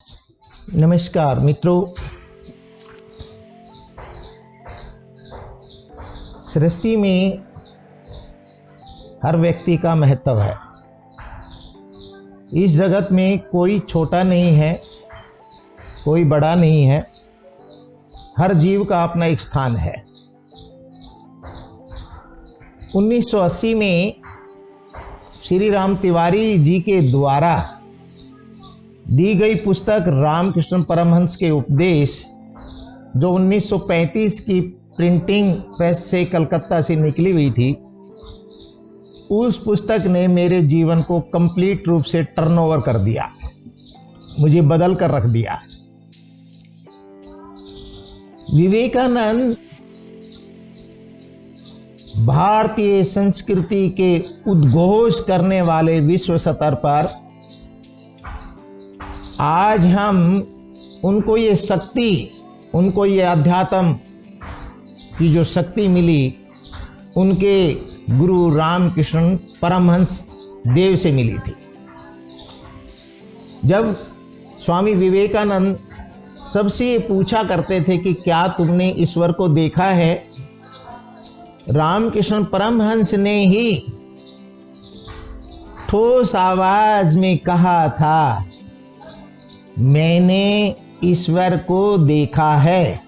नमस्कार मित्रों, सृष्टि में हर व्यक्ति का महत्व है। इस जगत में कोई छोटा नहीं है, कोई बड़ा नहीं है। हर जीव का अपना एक स्थान है। 1980 में श्री राम तिवारी जी के द्वारा दी गई पुस्तक रामकृष्ण परमहंस के उपदेश, जो 1935 की प्रिंटिंग प्रेस से कलकत्ता से निकली हुई थी, उस पुस्तक ने मेरे जीवन को कंप्लीट रूप से टर्नओवर कर दिया, मुझे बदल कर रख दिया। विवेकानंद भारतीय संस्कृति के उद्घोष करने वाले विश्व स्तर पर आज हम उनको ये शक्ति, उनको ये अध्यात्म की जो शक्ति मिली, उनके गुरु रामकृष्ण परमहंस देव से मिली थी। जब स्वामी विवेकानंद सबसे ये पूछा करते थे कि क्या तुमने ईश्वर को देखा है, रामकृष्ण परमहंस ने ही ठोस आवाज में कहा था, मैंने ईश्वर को देखा है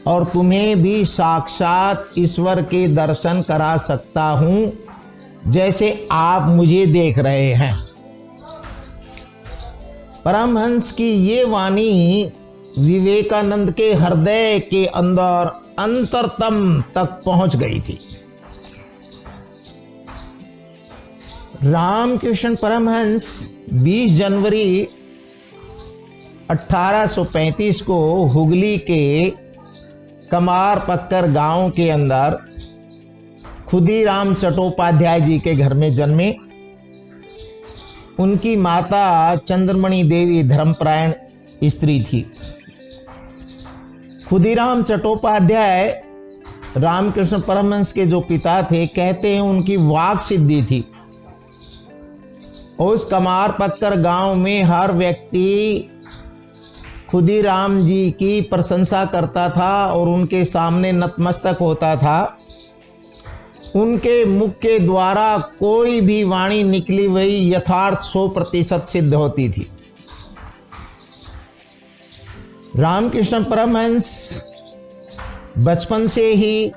और तुम्हें भी साक्षात ईश्वर के दर्शन करा सकता हूं, जैसे आप मुझे देख रहे हैं। परमहंस की ये वाणी विवेकानंद के हृदय के अंदर अंतरतम तक पहुंच गई थी। रामकृष्ण परमहंस 20 जनवरी 1835 को हुगली के कमार पक्कर गांव के अंदर खुदीराम चट्टोपाध्याय जी के घर में जन्मे। उनकी माता चंद्रमणि देवी धर्मपरायण स्त्री थी। खुदीराम चट्टोपाध्याय रामकृष्ण परमहंस के जो पिता थे, कहते हैं उनकी वाक सिद्धि थी। उस कमार पक्कर गांव में हर व्यक्ति खुदीराम जी की प्रशंसा करता था और उनके सामने नतमस्तक होता था। उनके मुख के द्वारा कोई भी वाणी निकली हुई यथार्थ 100% सिद्ध होती थी। रामकृष्ण परमहंस बचपन से ही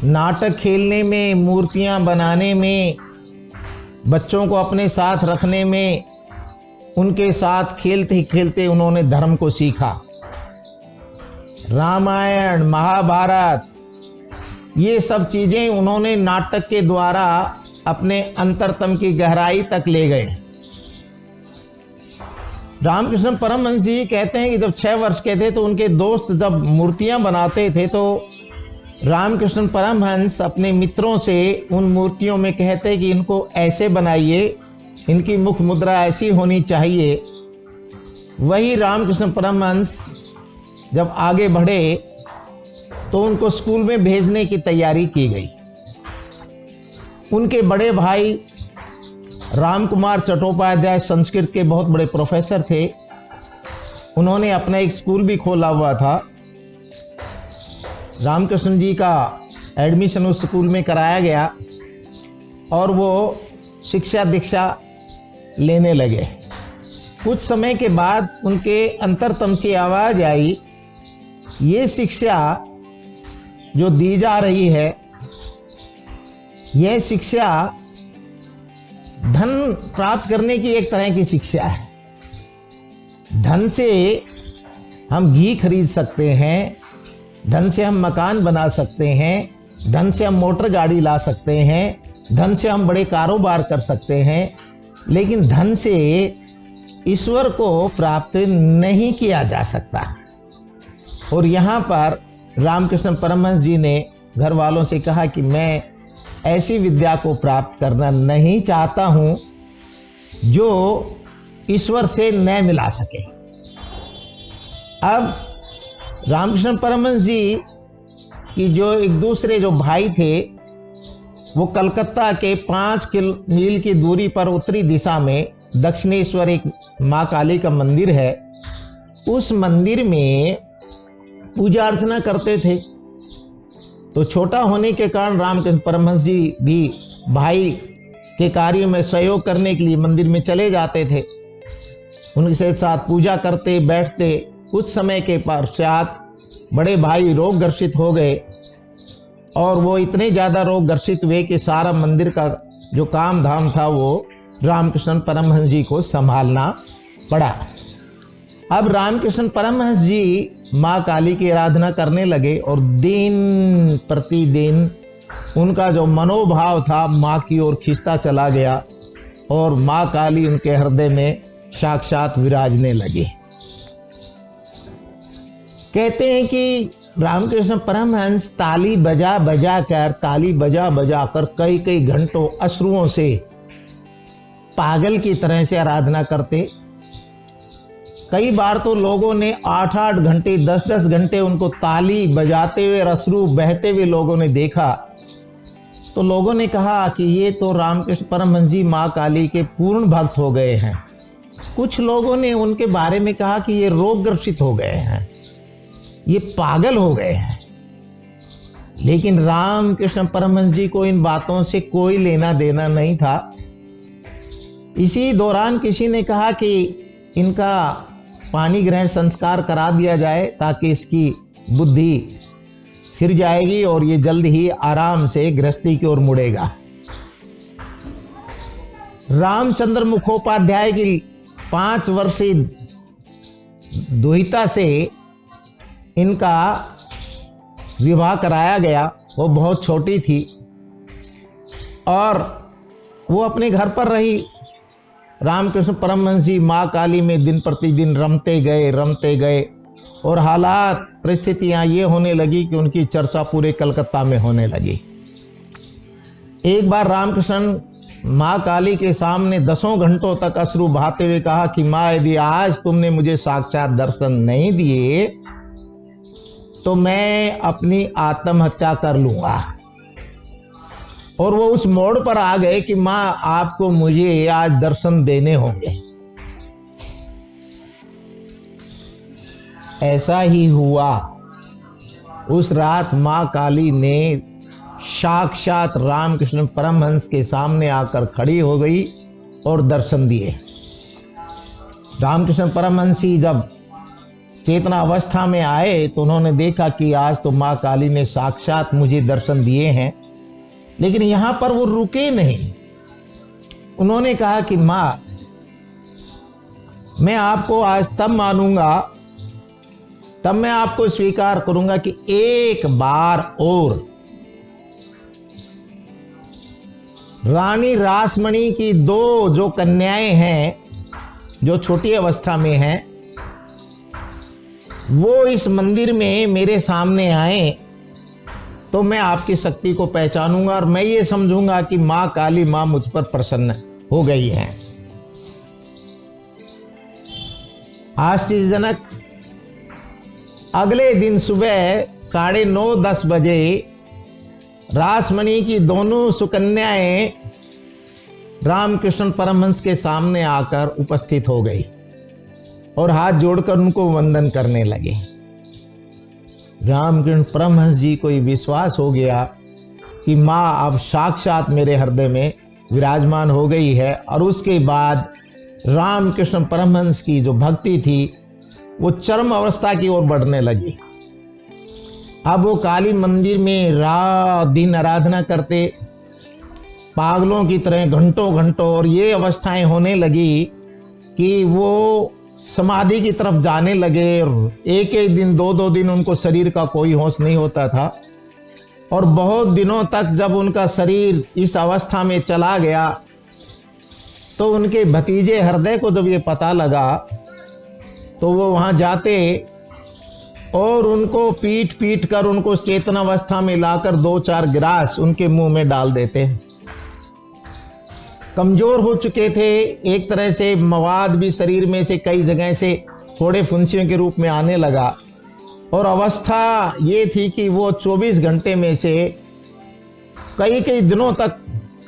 नाटक खेलने में, मूर्तियां बनाने में, बच्चों को अपने साथ रखने में, उनके साथ खेलते खेलते उन्होंने धर्म को सीखा। रामायण, महाभारत, ये सब चीजें उन्होंने नाटक के द्वारा अपने अंतरतम की गहराई तक ले गए। रामकृष्ण परमहंस जी कहते हैं कि जब 6 वर्ष के थे तो उनके दोस्त जब मूर्तियां बनाते थे तो रामकृष्ण परमहंस अपने मित्रों से उन मूर्तियों में कहते कि इनको ऐसे बनाइए, इनकी मुख मुद्रा ऐसी होनी चाहिए। वही रामकृष्ण परमहंस जब आगे बढ़े तो उनको स्कूल में भेजने की तैयारी की गई। उनके बड़े भाई रामकुमार चट्टोपाध्याय संस्कृत के बहुत बड़े प्रोफेसर थे। उन्होंने अपना एक स्कूल भी खोला हुआ था। रामकृष्ण जी का एडमिशन उस स्कूल में कराया गया और वो शिक्षा दीक्षा लेने लगे। कुछ समय के बाद उनके अंतरतम से आवाज आई, ये शिक्षा जो दी जा रही है, यह शिक्षा धन प्राप्त करने की एक तरह की शिक्षा है। धन से हम घी खरीद सकते हैं, धन से हम मकान बना सकते हैं, धन से हम मोटर गाड़ी ला सकते हैं, धन से हम बड़े कारोबार कर सकते हैं, लेकिन धन से ईश्वर को प्राप्त नहीं किया जा सकता। और यहाँ पर रामकृष्ण परमहंस जी ने घर वालों से कहा कि मैं ऐसी विद्या को प्राप्त करना नहीं चाहता हूँ जो ईश्वर से न मिला सके। अब रामकृष्ण परमहंस जी की जो एक दूसरे जो भाई थे, वो कलकत्ता के 5 मील की दूरी पर उत्तरी दिशा में दक्षिणेश्वर एक माँ काली का मंदिर है, उस मंदिर में पूजा अर्चना करते थे। तो छोटा होने के कारण रामकृष्ण परमहंस जी भी भाई के कार्य में सहयोग करने के लिए मंदिर में चले जाते थे, उनके साथ पूजा करते बैठते। कुछ समय के पश्चात बड़े भाई रोग ग्रसित हो गए और वो इतने ज़्यादा रोग ग्रसित हुए कि सारा मंदिर का जो काम धाम था वो रामकृष्ण परमहंस जी को संभालना पड़ा। अब रामकृष्ण परमहंस जी माँ काली की आराधना करने लगे और दिन प्रतिदिन उनका जो मनोभाव था माँ की ओर खिंचता चला गया और माँ काली उनके हृदय में साक्षात विराजने लगी। कहते हैं कि रामकृष्ण परमहंस ताली बजा बजा कर कई कई घंटों अश्रुओं से पागल की तरह से आराधना करते। कई बार तो लोगों ने 8-8 घंटे 10-10 घंटे उनको ताली बजाते हुए अश्रु बहते हुए लोगों ने देखा। तो लोगों ने कहा कि ये तो रामकृष्ण परमहंस जी माँ काली के पूर्ण भक्त हो गए हैं। कुछ लोगों ने उनके बारे में कहा कि ये रोग ग्रसित हो गए हैं, ये पागल हो गए हैं। लेकिन रामकृष्ण परमहंस जी को इन बातों से कोई लेना देना नहीं था। इसी दौरान किसी ने कहा कि इनका पानी ग्रहण संस्कार करा दिया जाए ताकि इसकी बुद्धि फिर जाएगी और ये जल्द ही आराम से गृहस्थी की ओर मुड़ेगा। रामचंद्र मुखोपाध्याय की 5 वर्षीय दुहिता से इनका विवाह कराया गया। वो बहुत छोटी थी और वो अपने घर पर रही। रामकृष्ण परमहंस जी माँ काली में दिन प्रतिदिन रमते गए और हालात परिस्थितियां ये होने लगी कि उनकी चर्चा पूरे कलकत्ता में होने लगी। एक बार रामकृष्ण माँ काली के सामने 10 घंटों तक अश्रु बहाते हुए कहा कि माँ, यदि आज तुमने मुझे साक्षात दर्शन नहीं दिए तो मैं अपनी आत्महत्या कर लूंगा। और वो उस मोड़ पर आ गए कि माँ, आपको मुझे आज दर्शन देने होंगे। ऐसा ही हुआ। उस रात माँ काली ने साक्षात रामकृष्ण परमहंस के सामने आकर खड़ी हो गई और दर्शन दिए। रामकृष्ण परमहंस जी जब चेतना अवस्था में आए तो उन्होंने देखा कि आज तो माँ काली ने साक्षात मुझे दर्शन दिए हैं। लेकिन यहां पर वो रुके नहीं। उन्होंने कहा कि माँ, मैं आपको आज तब मानूंगा, तब मैं आपको स्वीकार करूंगा कि एक बार और रानी रासमणी की 2 जो कन्याएं हैं, जो छोटी अवस्था में हैं, वो इस मंदिर में मेरे सामने आए तो मैं आपकी शक्ति को पहचानूंगा और मैं ये समझूंगा कि माँ काली माँ मुझ पर प्रसन्न हो गई है। आश्चर्यजनक, अगले दिन सुबह 9:30-10 बजे रासमणी की दोनों सुकन्याएं रामकृष्ण परमहंस के सामने आकर उपस्थित हो गई और हाथ जोड़कर उनको वंदन करने लगे। रामकृष्ण परमहंस जी को ये विश्वास हो गया कि माँ अब साक्षात मेरे हृदय में विराजमान हो गई है। और उसके बाद रामकृष्ण परमहंस की जो भक्ति थी वो चरम अवस्था की ओर बढ़ने लगी। अब वो काली मंदिर में रात दिन आराधना करते, पागलों की तरह घंटों घंटों। और ये अवस्थाएं होने लगी कि वो समाधि की तरफ जाने लगे। एक एक दिन 2-2 दिन उनको शरीर का कोई होश नहीं होता था। और बहुत दिनों तक जब उनका शरीर इस अवस्था में चला गया तो उनके भतीजे हृदय को जब ये पता लगा तो वो वहाँ जाते और उनको पीट पीट कर उनको चेतनावस्था में लाकर 2-4 गिलास उनके मुंह में डाल देते। कमजोर हो चुके थे, एक तरह से मवाद भी शरीर में से कई जगह से थोड़े फुंसियों के रूप में आने लगा। और अवस्था ये थी कि वो 24 घंटे में से कई कई दिनों तक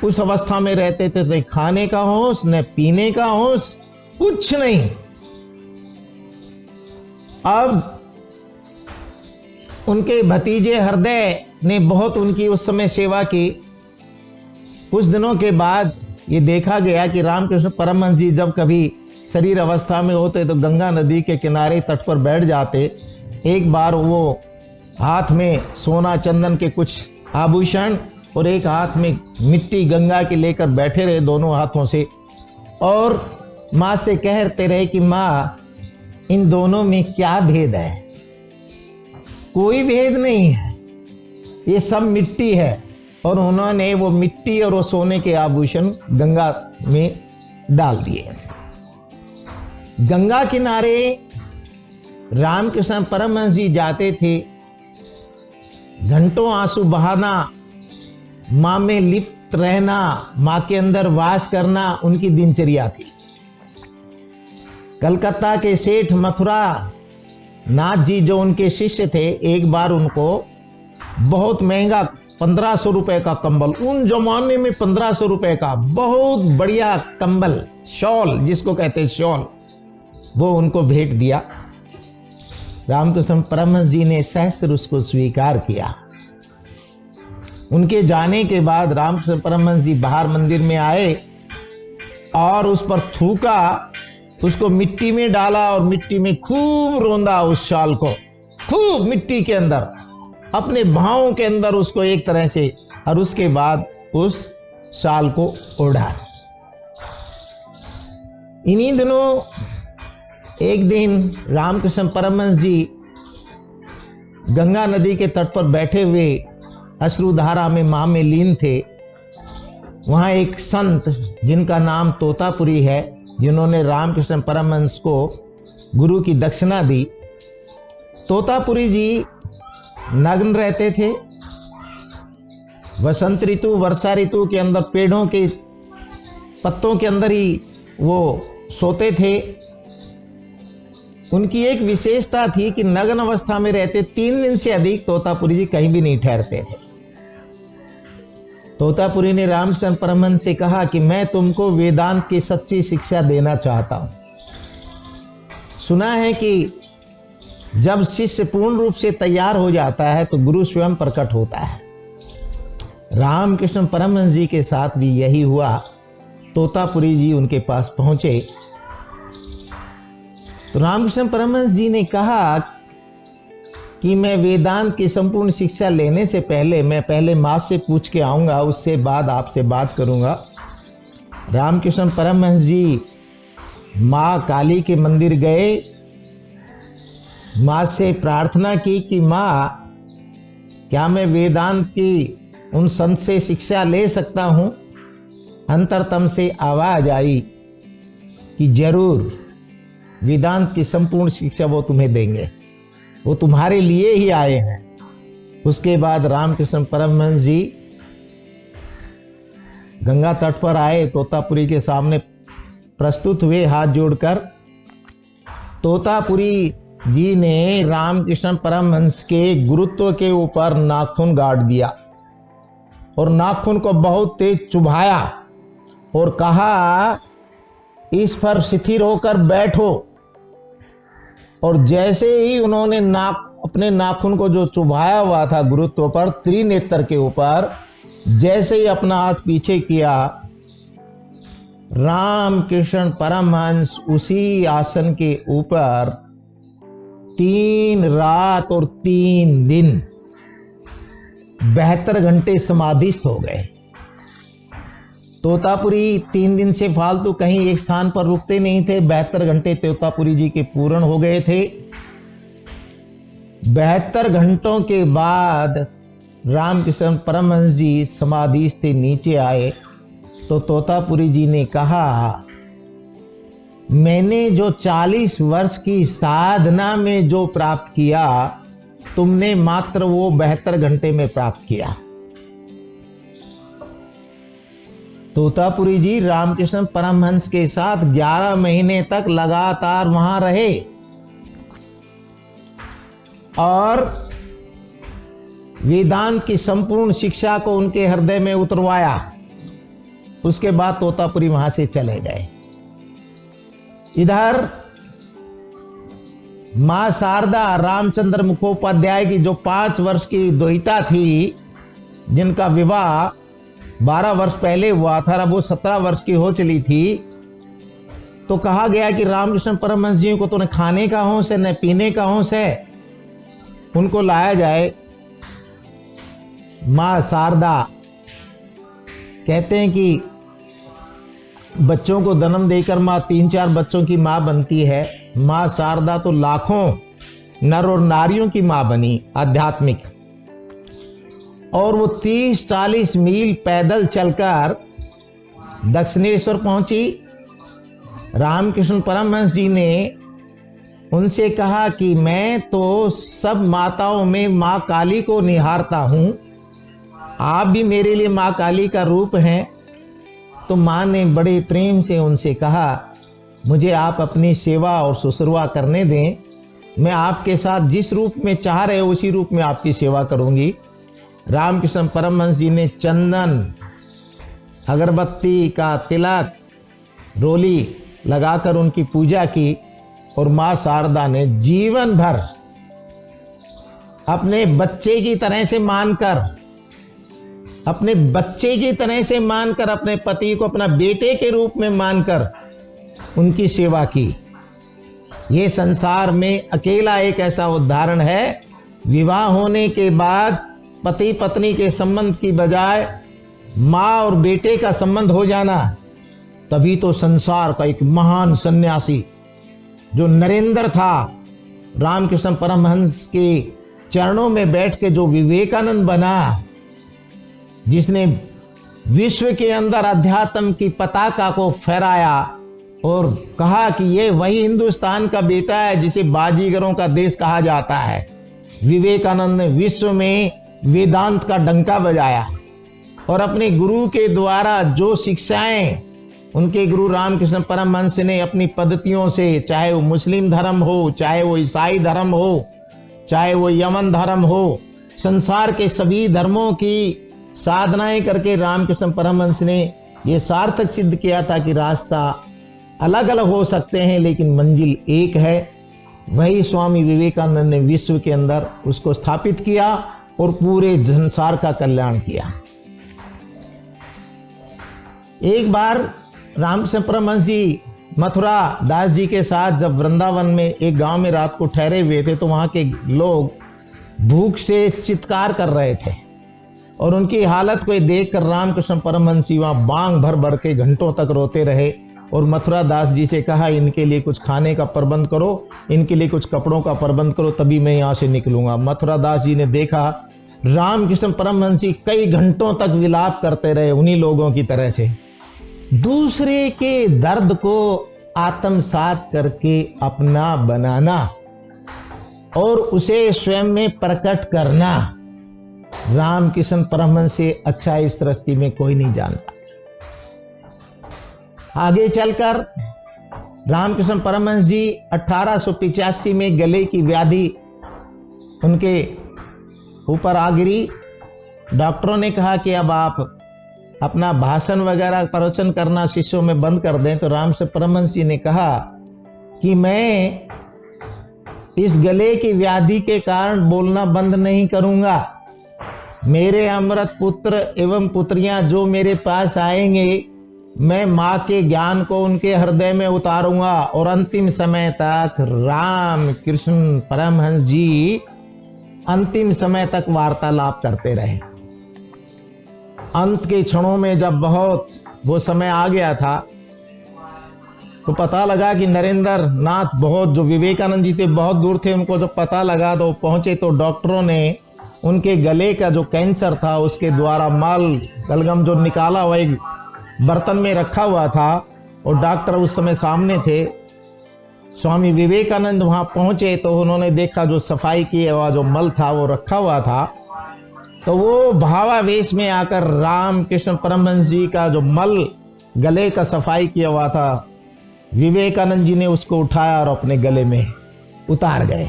उस अवस्था में रहते थे तो खाने का होश न पीने का होश, कुछ नहीं। अब उनके भतीजे हृदय ने बहुत उनकी उस समय सेवा की। कुछ दिनों के बाद ये देखा गया कि रामकृष्ण परमहंस जी जब कभी शरीर अवस्था में होते तो गंगा नदी के किनारे तट पर बैठ जाते। एक बार वो हाथ में सोना चंदन के कुछ आभूषण और एक हाथ में मिट्टी गंगा की लेकर बैठे रहे दोनों हाथों से, और माँ से कहते रहे कि माँ, इन दोनों में क्या भेद है? कोई भेद नहीं है, ये सब मिट्टी है। और उन्होंने वो मिट्टी और वो सोने के आभूषण गंगा में डाल दिए। गंगा किनारे रामकृष्ण परमहंस जी जाते थे, घंटों आंसू बहाना, माँ में लिप्त रहना, माँ के अंदर वास करना उनकी दिनचर्या थी। कलकत्ता के सेठ मथुरा नाथ जी जो उनके शिष्य थे, एक बार उनको बहुत महंगा 1500 रुपए का कंबल, उन जमाने में 1500 रुपए का बहुत बढ़िया कंबल, शॉल जिसको कहते हैं शॉल, वो उनको भेंट दिया। रामकृष्ण परमहंस जी ने सहस्र उसको स्वीकार किया। उनके जाने के बाद रामकृष्ण परमहंस जी बाहर मंदिर में आए और उस पर थूका, उसको मिट्टी में डाला और मिट्टी में खूब रौंदा उस शाल को, खूब मिट्टी के अंदर, अपने भावों के अंदर उसको एक तरह से, और उसके बाद उस शाल को ओढ़ा। इन्हीं दिनों एक दिन रामकृष्ण परमहंस जी गंगा नदी के तट पर बैठे हुए अश्रुधारा में मां में लीन थे। वहां एक संत जिनका नाम तोतापुरी है, जिन्होंने रामकृष्ण परमहंस को गुरु की दक्षिणा दी। तोतापुरी जी नग्न रहते थे। वसंत ऋतु वर्षा ऋतु के अंदर पेड़ों के पत्तों के अंदर ही वो सोते थे। उनकी एक विशेषता थी कि नग्न अवस्था में रहते 3 दिन से अधिक तोतापुरी जी कहीं भी नहीं ठहरते थे। तोतापुरी ने रामकृष्ण परमहंस से कहा कि मैं तुमको वेदांत की सच्ची शिक्षा देना चाहता हूं। सुना है कि जब शिष्य पूर्ण रूप से तैयार हो जाता है तो गुरु स्वयं प्रकट होता है। रामकृष्ण परमहंस जी के साथ भी यही हुआ। तोतापुरी जी उनके पास पहुंचे तो रामकृष्ण परमहंस जी ने कहा कि मैं वेदांत की संपूर्ण शिक्षा लेने से पहले मैं पहले मां से पूछ के आऊंगा, उससे बाद आपसे बात करूंगा। रामकृष्ण परमहंस जी मां काली के मंदिर गए, मां से प्रार्थना की कि मां, क्या मैं वेदांत की उन संत से शिक्षा ले सकता हूं? अंतरतम से आवाज आई कि जरूर, वेदांत की संपूर्ण शिक्षा वो तुम्हें देंगे, वो तुम्हारे लिए ही आए हैं। उसके बाद रामकृष्ण परमहंस जी गंगा तट पर आए, तोतापुरी के सामने प्रस्तुत हुए हाथ जोड़कर। तोतापुरी जी ने रामकृष्ण परमहंस के गुरुत्व के ऊपर नाखून गाड़ दिया और नाखून को बहुत तेज चुभाया और कहा, इस पर स्थिर होकर बैठो। और जैसे ही उन्होंने अपने नाखून को जो चुभाया हुआ था गुरुत्व पर, त्रिनेत्र के ऊपर, जैसे ही अपना हाथ पीछे किया, रामकृष्ण परमहंस उसी आसन के ऊपर 3 रात और 3 दिन 72 घंटे समाधिस्थ हो गए। तोतापुरी 3 दिन से फालतू कहीं एक स्थान पर रुकते नहीं थे। 72 घंटे तोतापुरी जी के पूर्ण हो गए थे। 72 घंटों के बाद रामकृष्ण परमहंस जी समाधि से नीचे आए तो तोतापुरी जी ने कहा, मैंने जो 40 वर्ष की साधना में जो प्राप्त किया, तुमने मात्र वो 72 घंटे में प्राप्त किया। तोतापुरी जी रामकृष्ण परमहंस के साथ 11 महीने तक लगातार वहां रहे और वेदांत की संपूर्ण शिक्षा को उनके हृदय में उतरवाया। उसके बाद तोतापुरी वहां से चले गए। इधर मां शारदा रामचंद्र मुखोपाध्याय की जो 5 वर्ष की दोहिता थी, जिनका विवाह 12 वर्ष पहले हुआ था, अब वो 17 वर्ष की हो चली थी, तो कहा गया कि रामकृष्ण परमहंस जी को तो न खाने का होश है न पीने का होश है, उनको लाया जाए। मां शारदा कहते हैं कि बच्चों को जन्म देकर मां 3-4 बच्चों की मां बनती है। मां शारदा तो लाखों नर और नारियों की मां बनी, आध्यात्मिक। और वो 30-40 मील पैदल चलकर दक्षिणेश्वर पहुंची। रामकृष्ण परमहंस जी ने उनसे कहा कि मैं तो सब माताओं में मां काली को निहारता हूं, आप भी मेरे लिए मां काली का रूप हैं। तो मां ने बड़े प्रेम से उनसे कहा, मुझे आप अपनी सेवा और शुश्रूषा करने दें, मैं आपके साथ जिस रूप में चाह रहे हो उसी रूप में आपकी सेवा करूंगी। रामकृष्ण परमहंस जी ने चंदन, अगरबत्ती का तिलक, रोली लगाकर उनकी पूजा की और मां शारदा ने जीवन भर अपने बच्चे की तरह से मानकर, अपने बच्चे की तरह से मानकर, अपने पति को अपना बेटे के रूप में मानकर उनकी सेवा की। ये संसार में अकेला एक ऐसा उदाहरण है, विवाह होने के बाद पति पत्नी के संबंध की बजाय माँ और बेटे का संबंध हो जाना। तभी तो संसार का एक महान सन्यासी जो नरेंद्र था, रामकृष्ण परमहंस के चरणों में बैठ के जो विवेकानंद बना, जिसने विश्व के अंदर अध्यात्म की पताका को फहराया और कहा कि ये वही हिंदुस्तान का बेटा है जिसे बाजीगरों का देश कहा जाता है। विवेकानंद ने विश्व में वेदांत का डंका बजाया और अपने गुरु के द्वारा जो शिक्षाएं उनके गुरु रामकृष्ण परमहंस ने अपनी पद्धतियों से, चाहे वो मुस्लिम धर्म हो, चाहे वो ईसाई धर्म हो, चाहे वो यमन धर्म हो, संसार के सभी धर्मों की साधनाएं करके रामकृष्ण परमहंस ने ये सार्थक सिद्ध किया था कि रास्ता अलग अलग हो सकते हैं लेकिन मंजिल एक है। वही स्वामी विवेकानंद ने विश्व के अंदर उसको स्थापित किया और पूरे संसार का कल्याण किया। एक बार रामकृष्ण परमहंस जी मथुरा दास जी के साथ जब वृंदावन में एक गांव में रात को ठहरे हुए थे, तो वहां के लोग भूख से चित्कार कर रहे थे और उनकी हालत को देखकर रामकृष्ण परमहंस जी वहां बांग भर भर के घंटों तक रोते रहे और मथुरा दास जी से कहा, इनके लिए कुछ खाने का प्रबंध करो, इनके लिए कुछ कपड़ों का प्रबंध करो, तभी मैं यहाँ से निकलूंगा। मथुरा दास जी ने देखा रामकृष्ण परमहंस जी कई घंटों तक विलाप करते रहे उन्हीं लोगों की तरह से। दूसरे के दर्द को आत्मसात करके अपना बनाना और उसे स्वयं में प्रकट करना, रामकृष्ण परमहंस से अच्छा इस सृष्टि में कोई नहीं जानता। आगे चलकर रामकृष्ण परमहंस जी 1885 में गले की व्याधि उनके ऊपर आ गिरी। डॉक्टरों ने कहा कि अब आप अपना भाषण वगैरह प्रवचन करना शिष्यों में बंद कर दें। तो रामकृष्ण परमहंस जी ने कहा कि मैं इस गले की व्याधि के कारण बोलना बंद नहीं करूंगा। मेरे अमृत पुत्र एवं पुत्रियां जो मेरे पास आएंगे, मैं माँ के ज्ञान को उनके हृदय में उतारूंगा। और अंतिम समय तक राम कृष्ण परमहंस जी अंतिम समय तक वार्तालाप करते रहे। अंत के क्षणों में जब बहुत वो समय आ गया था, तो पता लगा कि नरेंद्र नाथ बहुत, जो विवेकानंद जी थे, बहुत दूर थे। उनको जब पता लगा तो पहुंचे, तो डॉक्टरों ने उनके गले का जो कैंसर था उसके द्वारा मल गलगम जो निकाला हुआ एक बर्तन में रखा हुआ था, और डॉक्टर उस समय सामने थे। स्वामी विवेकानंद वहां पहुंचे तो उन्होंने देखा जो सफाई किया हुआ जो मल था वो रखा हुआ था। तो वो भावावेश में आकर रामकृष्ण परमहंस जी का जो मल गले का सफाई किया हुआ था, विवेकानंद जी ने उसको उठाया और अपने गले में उतार गए।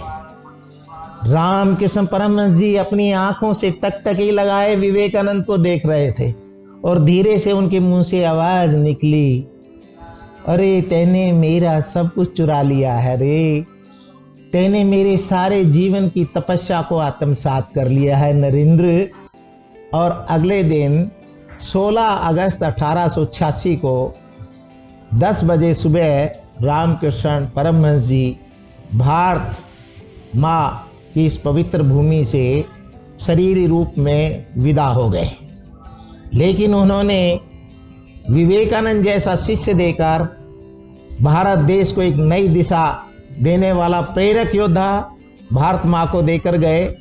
रामकृष्ण परमहंस जी अपनी आंखों से टकटकी लगाए विवेकानंद को देख रहे थे और धीरे से उनके मुंह से आवाज निकली, अरे तैने मेरा सब कुछ चुरा लिया है रे, तैने मेरे सारे जीवन की तपस्या को आत्मसात कर लिया है नरेंद्र। और अगले दिन 16 अगस्त 1886 को 10 बजे सुबह रामकृष्ण परमहंस जी भारत माँ की इस पवित्र भूमि से शरीरी रूप में विदा हो गए। लेकिन उन्होंने विवेकानंद जैसा शिष्य देकर भारत देश को एक नई दिशा देने वाला प्रेरक योद्धा भारत माँ को देकर गए।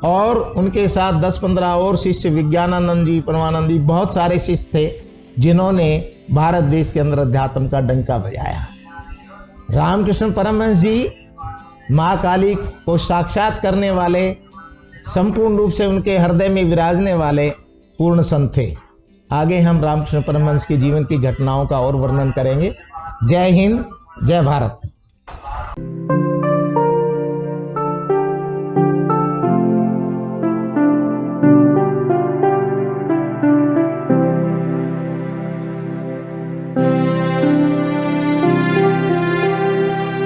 और उनके साथ 10-15 और शिष्य, विज्ञानानंद जी, परमानंद जी, बहुत सारे शिष्य थे जिन्होंने भारत देश के अंदर अध्यात्म का डंका बजाया। रामकृष्ण परमहंस जी माँ काली को साक्षात करने वाले, संपूर्ण रूप से उनके हृदय में विराजने वाले पूर्ण संत थे। आगे हम रामकृष्ण परमहंस के जीवन की घटनाओं का और वर्णन करेंगे। जय हिंद, जय भारत।